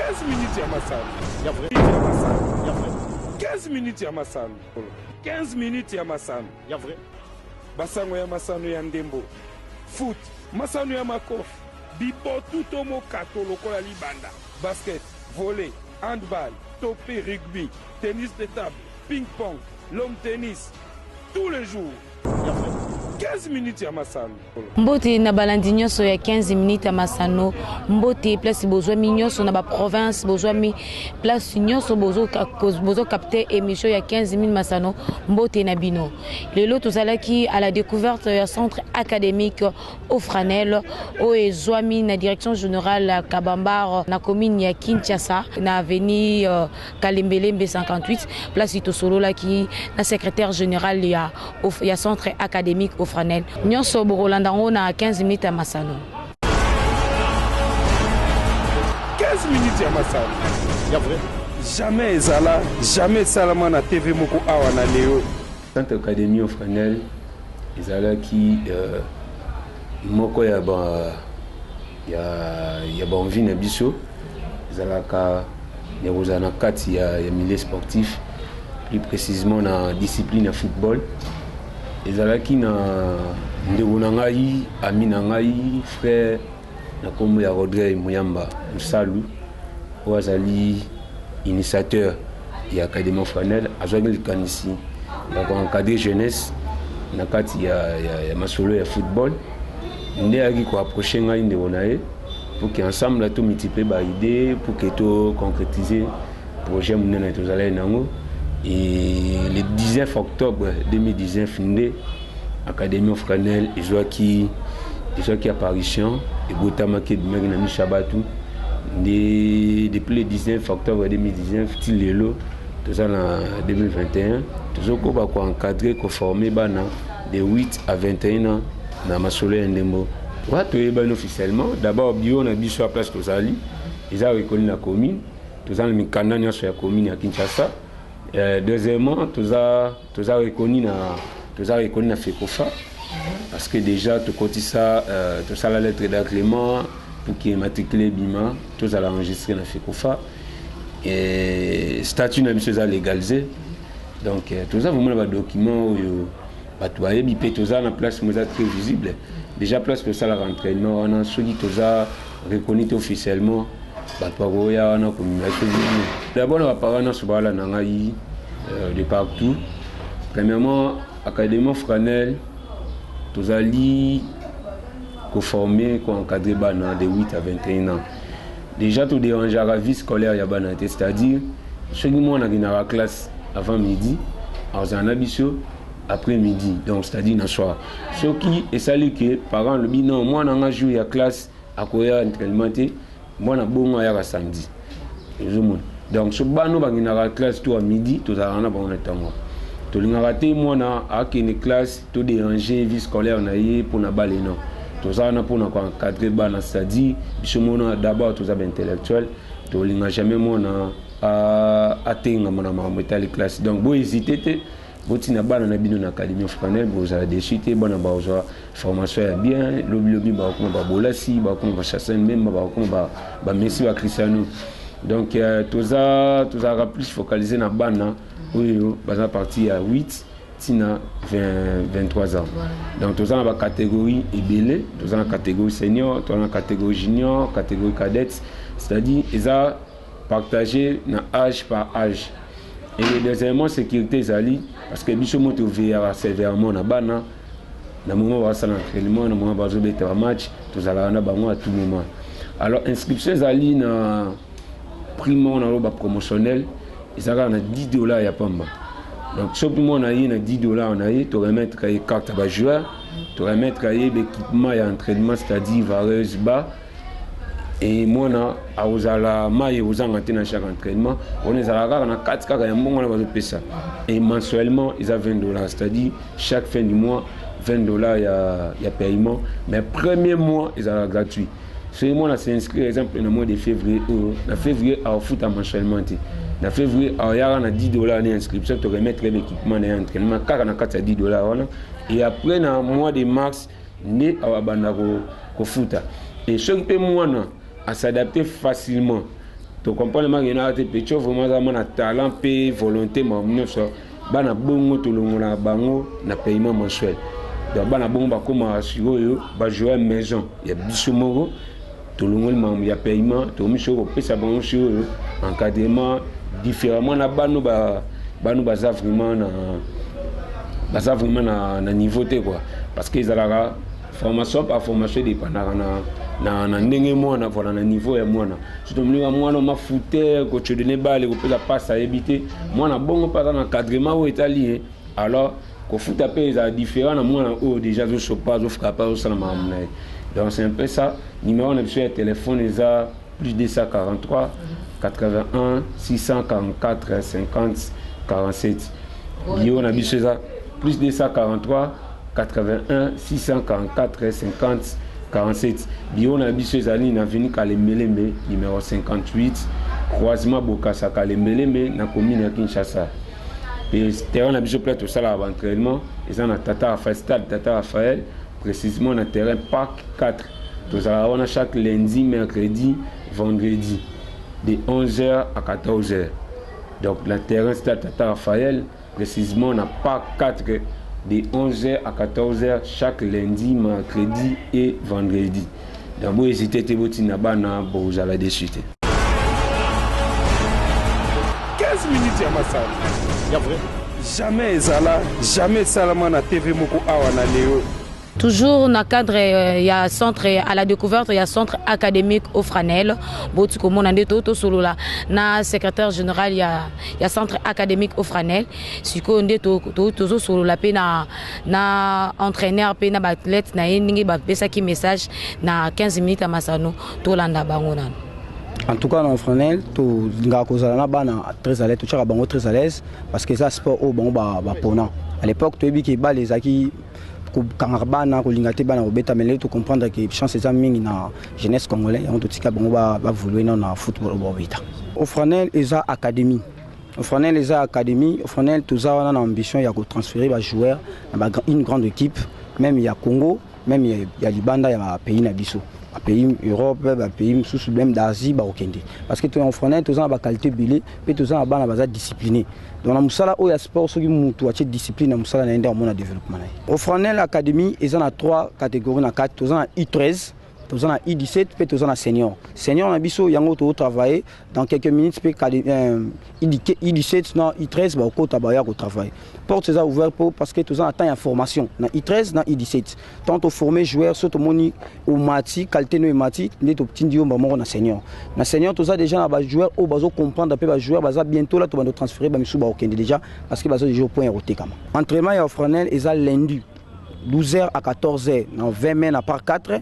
15 minutes ya masano. Ya vrai. Ya masano. Ya vrai. 15 minutes ya masano. 15 minutes ya masano. Ya vrai. Basango ya masano ya ndembo. Foot. Masano ya makofi. Bipotu tomo kato lokola libanda. Basket. Volley. Handball. Topé rugby. Tennis de table. Ping-pong. Long tennis. Tous les jours. Ya vrai. 15 minutes ya masano. Mbote na balandi nyonso ya 15 minutes ya masano. Mbote place bozwa mi nyonso na ba province bozwa mi place nyonso bozo capter émission ya 15 minutes masano. Mbote na bino. Lelo tozalaki à la découverte ya centre académique au Franel au ezwami na direction générale Kabambar na commune ya Kinshasa na avenue Kalembelembe 58 place Itosolo la ki na secrétaire général ya centre académique au Franel. Nyonso Borolandango na 15 minutes à Masano. 15 minutes à Masano. Ya vrai. Jamais Zala, jamais Salama na TV moko awa na Léo. Centre académique au Franel, Zala qui moko ya ba envie na biso. Zala ka na kati ya milieu sportif, plus précisément na discipline ya football. Ezalaki na ndeko na ngai ami na ngai frère na kombo ya Rodrigue Muyamba Musalu oyo azali initiateur ya Académie Franel azwaki likanisi ya koencadrer jeunesse na kati ya masolo ya football nde ayaki koapproche ngai ndeko na ye pour que ensemble to multiplier ba idée pour que to concrétiser projet monene tozala nango. Et le 19 octobre 2019, l'Académie Franel, ils ont qui apparition et Botamaki de Megnami Shabatou. Depuis le 19 octobre 2019, Tilelo, tout ça en 2021, tout ça qu'on encadré, qu'on formé de 8 à 21 ans dans ma soleil Ndembo. Officiellement, d'abord, on a dit sur la place de Zali, ils ont reconnu la commune, tout ça, le candidat sur la commune à Kinshasa. Deuxièmement, tu as reconnu na FECOFA parce que déjà tu as la lettre d'agrément pour qu'il matricule Bima, tu as enregistré na FECOFA et statut na biso za légalisé. Donc tu as vraiment les documents tu as na place très visible. Déjà place que ça la entraînement on a celui tu as reconnu officiellement. D'abord, on va parler de partout. Premièrement, Académie Franel, tous allés formés, encadrés de 8 à 21 ans. Déjà, tout dérange à la vie scolaire, c'est-à-dire, ceux qui sont dans la classe avant midi, après midi, donc c'est-à-dire dans le soir. Ceux qui, et ça, les parents, le bilan, moi, on a joué à la classe à quoi entraînement. Moi, je bon à samedi. Donc, ce bano la classe tout à midi, tout à l'heure, on est en moi. Tout le monde moi na une classe tout déranger vie scolaire na pour na balé non. Tout ça na pour na encadrer bana c'est-à-dire bisomona d'abord tout ça intellectuel, tout le jamais moi na atteindre mon métal classe. Donc, vous hésitez botina bana na bino na Académie Franel vous avez décidé bana ba formation bien lobby ba ko ba bolasi ba ko ba chasser même ba ko ba Messi ba Cristiano. Donc tout ça plus focalisé na bana oui basa parti à 8 tina 23 ans. Donc tout ça na ba catégorie ebele, tout ça na catégorie senior, tout ça na catégorie junior, catégorie cadette, c'est-à-dire ils a partagé na âge par âge. Et deuxièmement, sécurité Zali, parce que Bishomo te verra sévèrement na bana, na moment où ça l'entraînement, na moment où ça va être match, tout ça là na bango à tout moment. Alors inscription Zali na primo na roba promotionnel, ils ont na $10 ya pamba. Donc chaque mois on a eu na $10 on a eu, tu remettre les cartes à joueur, tu remettre les équipements et entraînement, c'est-à-dire vareuse bas. Et moi, aux à chaque entraînement, on est à 4 cas et mensuellement, ils ont $20. C'est-à-dire, chaque fin du mois, $20 il y a paiement. Mais premier mois, ils ont gratuit. Ce mois, c'est inscrit, par exemple, dans le mois de février. En février, à foot mensuellement. En février, il y a $10 d'inscription, tu remettre l'équipement et l'entraînement. Car on a $10. Et après, dans le mois de mars, on est à foot. Et ce qui peut moi, à s'adapter facilement tu comprends le magana te pecho vraiment na talent pe volonté mamno so bana bongo to longona bango na paiement mensuel donc bana bongo ba koma sikoyo ba jouer maison ya biso moko to longol mam ya paiement to miso ko pesa bango sikoyo encadrement différemment na bano baza vraiment na niveau te quoi parce que ezalaka formation par formation dépendant na ndenge mwana voilà na niveau ya mwana surtout mlinga mwana ma footer ko te donner balle ko pesa passe à éviter mwana bongo pas dans encadrement ou italien alors ko futa pe za différent na mwana o déjà zo sopa zo frapper au sana mamna donc c'est un peu ça numéro de sur téléphone eza plus de 143 81 644 50 47 bio na biso eza plus de 143 81 644 50 47 bio na biso ezali na avenue Kalembelembe numéro 58 croisement Bokassa Kalembelembe na commune ya Kinshasa et terrain na biso plateau sala entraînement eza na Tata Raphaël stade Tata Raphaël précisément na terrain parc 4 tozala wana chaque lundi mercredi vendredi de 11h à 14h donc le terrain stade Tata Raphaël précisément na parc 4 de 11h à 14h chaque lundi, mercredi et vendredi. Donc, vous hésitez, vous allez dessus. 15 minutes à Massal. Jamais Zala, jamais Salamana TV Moko Awana Léo. Toujours dans le cadre, il y a centre à la découverte, il y a centre académique au Franel. Beaucoup comme on a dit tout solo là. Na secrétaire général, il y a centre académique au Franel. Si on dit tout solo là, na entraîneur, na athlète, na yéningi ba pesa qui message na 15 minutes à Massano, tout landa bangona. En tout cas, dans le Franel, tout nga kozala na très à l'aise, tout chaka bango très à l'aise parce que ça sport au bango ba pona. À l'époque, tu as vu que ba les acquis quand bana ko lingate bana obeta mele to comprendre que chance za mingi na jeunesse congolais on to tika bango ba vouloir na football obeta au Franel eza académie au Franel eza académie au Franel tous a na ambition ya ko transférer ba joueur na une grande équipe même il y a Congo même il y a Libanda il y a pays na biso pays Europe pays sous même d'Asie ba okende parce que en Franel tous a ba qualité belé pe tous a bana baza discipliné. Dans la musala oya sport soki mutu ache discipline na musala na ende amona développement. Au Franel Academy ils ont 3 catégories na 4 tous en I13 tous en I17 puis tous en senior. Senior na biso yango to travailler dans quelques minutes puis I17 na I13 ba ko tabaya ko travailler. Porte ça ouvert parce que tous en temps ya formation na I13 na I17. Tant au former joueurs surtout moni au mati qualité no mati net obtindi yo mbamo na senior. Na senior tous ça déjà na ba joueurs au bazo comprendre pe ba joueurs baza bientôt là to ba transférer ba misu ba okende déjà parce que bazo déjà au point roté kama. Entraînement ya Franel eza lundi 12h à 14h dans 20 mai à part 4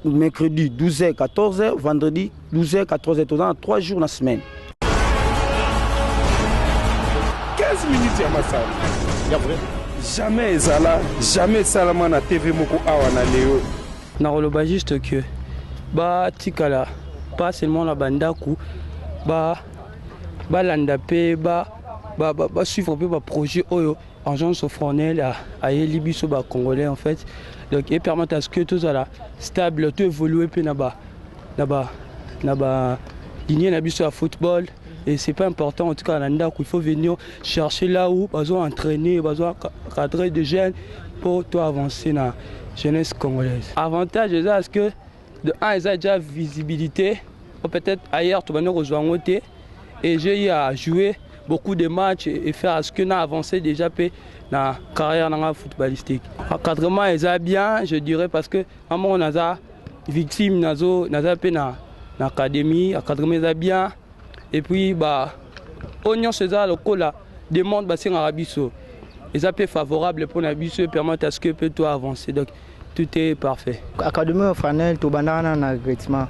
mercredi 12h 14h vendredi 12h 14h dans 3 jours la semaine. 15 minutes à Massal. Jamais Zala, jamais Salamana TV Moko Awana Léo. Na roloba juste que ba tikala pas seulement la bandaku ba landapé ba suivre un peu ba projet oyo agence au Franel à Libiso ba congolais en fait donc et permettre à ce que tout ça là stable tout évoluer puis na ba ligne na biso à football et c'est pas important en tout cas là il faut venir chercher là où besoin entraîner besoin cadrer des jeunes pour tout avancer dans jeunesse congolaise. Avantage c'est ce que de un ils ont déjà visibilité ou peut-être ailleurs tu vas nous rejoindre et j'ai eu à jouer beaucoup de matchs et faire à ce que nous avancé déjà dans la carrière footballistique. Encadrement est bien, je dirais, parce que on a victime dans l'académie, encadrement est bien. Et puis, on se le cola demande bassin arabiso. Les appels favorables pour Nabiso permettent à ce que peut tout avancer. Donc tout est parfait. Académie au Franel, tout bandana na recrutement.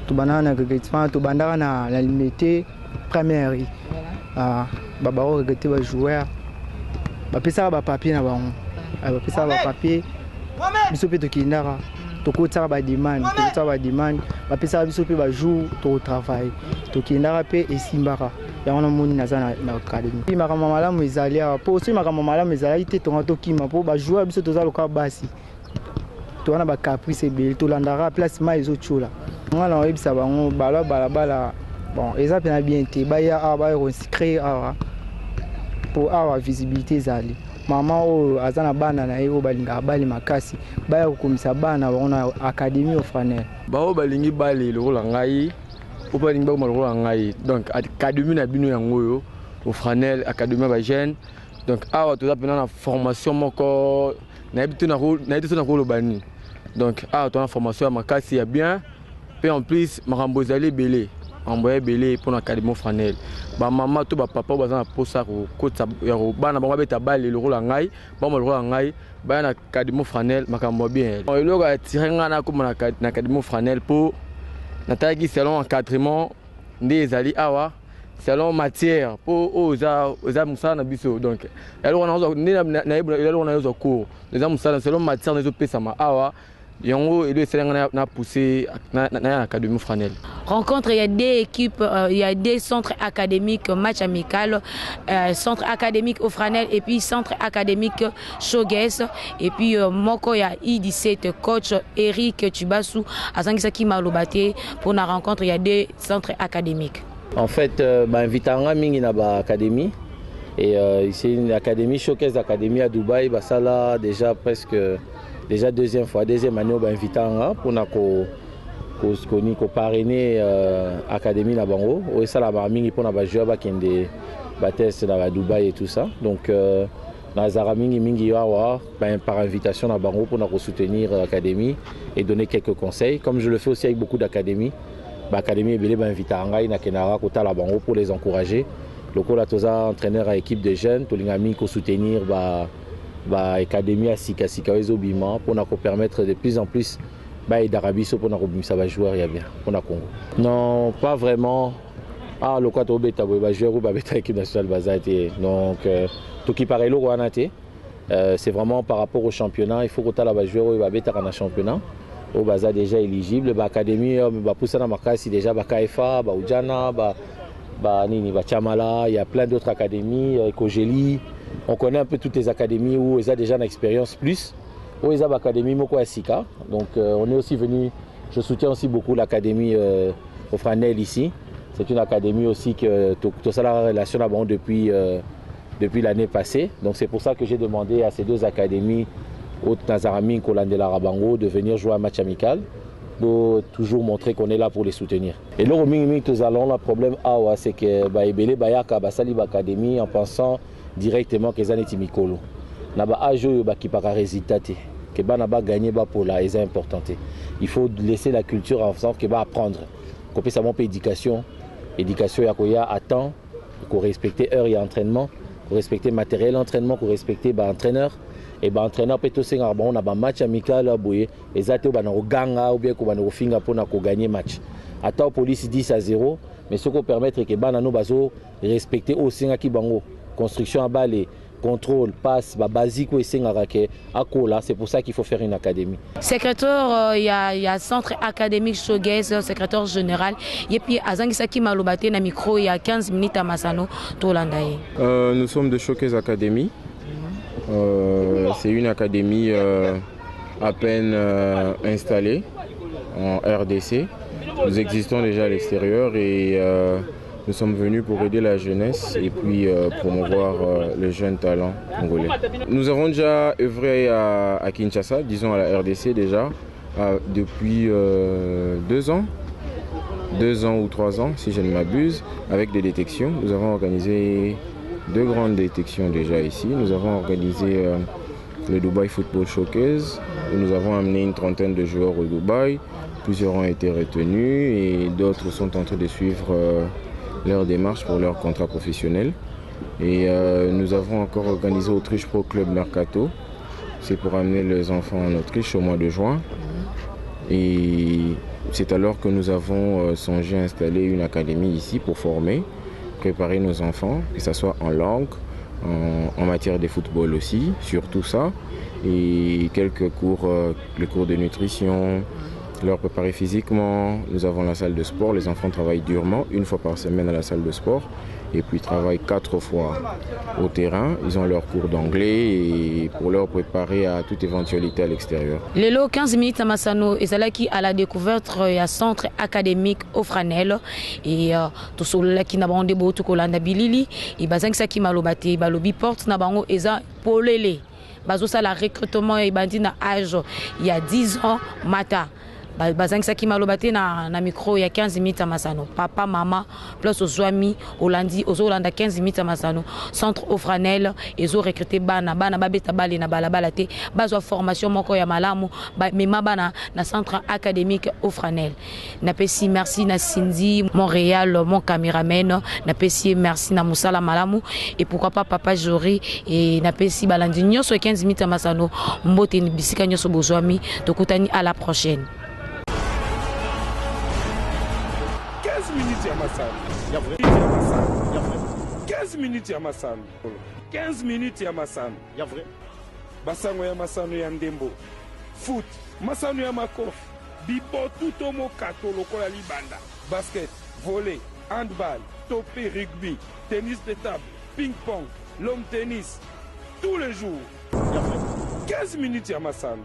Tout bandana na recrutement, tout bandana na la limité première. Baba regretter les joueurs. Bapesa ba papier na bango. Bapesa ba papier. Biso pe to kindara. To ko tsara ba demand, to tsara ba demand. Bapesa biso pe ba jour to travail. To kindara pe esimbara. Ya wana moni na na académie. Puis makama malamu ezalia. Po aussi makama malamu ezali te to ngato kima po ba joueur biso to za loka basi. To wana ba caprice be to landara place ma ezo chola. ngana oyebisa bango balabala bon eza mpena bien te baya awa barecréer awa mpo awa visibilité ezali mama oyo aza na bana na ye oyo balingaka bale makasi baya kokomisa bana bango na académie Ofranel bao balingi bale lokola ngai o balingi bakoma lokola ngai donc académie na bino yango oyo Ofranel académie ba jeune donc awa toza mpena na formation moko nayebi te na koloba nini donc awa toza na formation ya makasi ya bien mpe en plus makambo ezali ebele envoyé belé pour l'académie Ofranel. Ba maman to ba papa baza na posa ko kota ya bana bango beta balle le rôle ngai, ba mo le rôle ngai, ba na académie Ofranel makambo bien. Le logo attiré ngana ko na académie Ofranel pour na taki salon encadrement ndé ezali awa salon matière pour oza musala na biso donc alors on a na yo cours les musala salon matière na zo pesa ma awa. Rencontre, il y a des équipes, il y a des centres académiques, match amical, centre académique Ofranel et puis centre académique Showguest. Et puis, Moko, il y a I17, coach Eric Tubassou, à Zangisaki Malobate. Pour la rencontre, il y a des centres académiques. En fait, invitanga mingi na ba académie. Et c'est une académie, Showcase Académie à Dubaï, ça là déjà presque. Déjà deuxième année, on a invité pour nous parrainer l'académie na bango. Et ça la mingi pour na jouer qui des tests à Dubaï et tout ça. Donc na zaramingi mingi par invitation na bango pour nous soutenir l'académie et donner quelques conseils. Comme je le fais aussi avec beaucoup d'académies. L'académie est belé invité à na kenara kota la bango pour les encourager. Le cola toza entraîneur à équipe de jeunes, to lingami ko soutenir l'académie à Sika Bima pour nous permettre de plus en plus d'Arabie pour nous ça va jouer bien pour le Congo. Non, pas vraiment. Ah, le quoi tu as joué ou l'équipe nationale Bazate. Donc tout qui paraît c'est vraiment par rapport au championnat. Il faut que tu aies joué ou dans le championnat. Au Baza déjà éligible. L'académie pousse dans Makasi déjà KFA, Oudjana, Chamala. Il y a plein d'autres académies, Kogeli. On connaît un peu toutes les académies où ils ont déjà une expérience plus. Où ils ont l'académie Moko Asika. Donc on est aussi venu, je soutiens aussi beaucoup l'académie Ofranel ici. C'est une académie aussi que tout ça la relation depuis l'année passée. Donc c'est pour ça que j'ai demandé à ces deux académies, au Nazarami et Kolandela Rabango, de venir jouer un match amical pour toujours montrer qu'on est là pour les soutenir. Et là, le problème c'est que Ebele Bayaka Basali Académie en pensant directement que Zaneti Mikolo. Naba ajo qui para résultat que ba naba gagner ba pour la est important. Il faut laisser la culture en sorte que va apprendre. Qu'on puisse avoir éducation ya koya à temps, qu'on respecter heure et entraînement, qu'on respecter matériel entraînement, qu'on respecter ba entraîneur et ba entraîneur peut aussi on a ba match amical boye ezate ba na ganga ou bien ko ba na finga pour na ko gagner match. Ata police 10-0 mais ce qu'on permettre que ba na no bazo respecter aussi ngaki bango. Construction à bas, les contrôles, passe, basique, c'est pour ça qu'il faut faire une académie. Secrétaire, il y a centre académique Showguest, secrétaire général. Et puis, à Zangisaki Malobate, na micro, il y a 15 minutes à Masano, Tolandaye. Nous sommes de Showcase Academy. C'est une académie à peine installée en RDC. Nous existons déjà à l'extérieur et nous sommes venus pour aider la jeunesse et puis promouvoir les jeunes talents congolais. Nous avons déjà œuvré à Kinshasa, disons à la RDC déjà, depuis 2 ans. 2 ans ou 3 ans, si je ne m'abuse, avec des détections. Nous avons organisé 2 grandes détections déjà ici. Nous avons organisé le Dubai Football Showcase, où nous avons amené une trentaine de joueurs au Dubaï. Plusieurs ont été retenus et d'autres sont en train de suivre leur démarche pour leur contrat professionnel. Et nous avons encore organisé Autriche Pro Club Mercato. C'est pour amener les enfants en Autriche au mois de juin. Et c'est alors que nous avons songé à installer une académie ici pour former, préparer nos enfants, que ce soit en langue, en matière de football aussi, surtout ça. Et quelques cours, les cours de nutrition, leur préparer physiquement. Nous avons la salle de sport, les enfants travaillent durement, 1 fois par semaine à la salle de sport. et puis travaillent 4 fois au terrain. Ils ont leur cours d'anglais et pour leur préparer à toute éventualité à l'extérieur. Lelo 15 minutes à Massano et Zalaki à la découverte à centre académique au Franel et tout cela qui n'a pas de beau tout colanda bilili et bazang sa qui malobate balobi porte na bango eza polele bazo ça la recrutement et bandi na âge il y a 10 ans mata bazang sa qui malobate na micro il y a 15 minutes à Massano papa maman plus aux amis Hollandi aux Hollanda 15 minutes à Massano centre au Franel et zo recruter bana babeta bale na balabala te bazo formation moko ya malamu mema bana na centre académique au Franel na pesi merci na Cindy Montréal mon caméraman na pesi merci na Musala malamu et pourquoi pas papa Jori et na pesi balandi nyoso 15 minutes à Massano mbote ni bisika nyoso bozwami tokutani à la prochaine. 15 minutes à Massano. 15 minutes à Massano. 15 minutes à Massano. Ya vrai. Basango ya Massano ya ndembo. Foot. Massano ya makof. Bipo tout mo kato lokola libanda. Basket, volley, handball, topé, rugby, tennis de table, ping-pong, long tennis. Tous les jours. Ya vrai. 15 minutes à Massano.